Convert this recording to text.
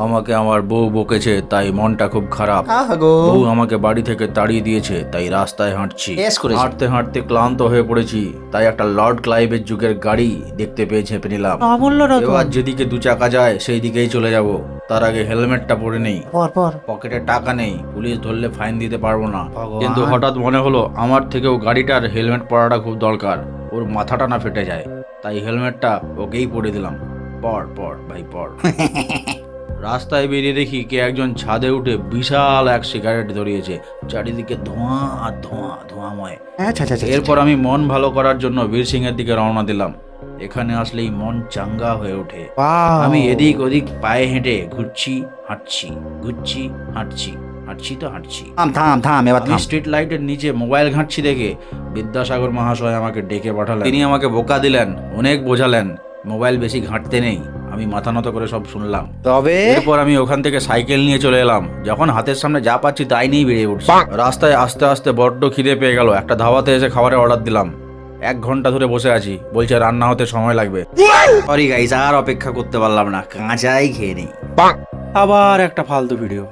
আমাকে আমার বউ বকেছে তাই মনটা খুব খারাপ। বউ আমাকে বাড়ি থেকে তাড়িয়ে দিয়েছে তাই রাস্তায় হাঁটছি। হাঁটতে হাঁটতে ক্লান্ত হয়ে পড়েছি তাই একটা লর্ড ক্লাইভের যুগের গাড়ি দেখতে পেয়ে ঝেঁপে নিলাম। এবার যেদিকে দু চাকা যায় সেই দিকেই চলে যাব। তার আগে হেলমেটটা পরে নেই। পকেটে টাকা নেই, পুলিশ ধরলে ফাইন দিতে পারবো না। কিন্তু হঠাৎ মনে হলো আমার থেকেও গাড়িটার হেলমেট পরাটা খুব দরকার, ওর মাথাটা না ফেটে যায়। তাই হেলমেটটা ওকেই পরে দিলাম। পর ভাই পর। রাস্তায় বেরিয়ে দেখি কে একজন ছাদে উঠে বিশাল এক সিগারেট ধরিয়েছে। চারিদিকে ধোঁয়া আর ধোঁয়াময়। এরপর আমি মন ভালো করার জন্য বীর সিং এর দিকে রওনা দিলাম। এখানে আসলেই মন চাঙ্গা হয়ে ওঠে। আমি এদিক ওদিক পায়ে হেঁটে ঘুরছি হাঁটছি, ঘুরছি হাঁটছি, হাঁটছি। আমি স্ট্রিট লাইটের নিচে মোবাইল ঘাঁটছি দেখে বিদ্যাসাগর মহাশয় আমাকে ডেকে পাঠালেন। তিনি আমাকে বোকা দিলেন, অনেক বোঝালেন মোবাইল বেশি ঘাঁটতে নেই। আমি মাথা নত করে সব শুনলাম। এরপর আমি ওখান থেকে সাইকেল নিয়ে চলে এলাম। যখন হাতের সামনে যা পাচ্ছি তাই নিয়েই বেরিয়ে উঠছি। রাস্তায় আস্তে আস্তে বড্ড খিদে পেয়ে গেল। একটা ধাবাতে এসে খাবারের অর্ডার দিলাম। 1 ঘন্টা ধরে বসে আছি, বলছে রান্না হতে সময় লাগবে। সরি গাইস, আর অপেক্ষা করতে পারলাম না, কাঁচাই খেয়ে নেই। আবার একটা ফালতু ভিডিও।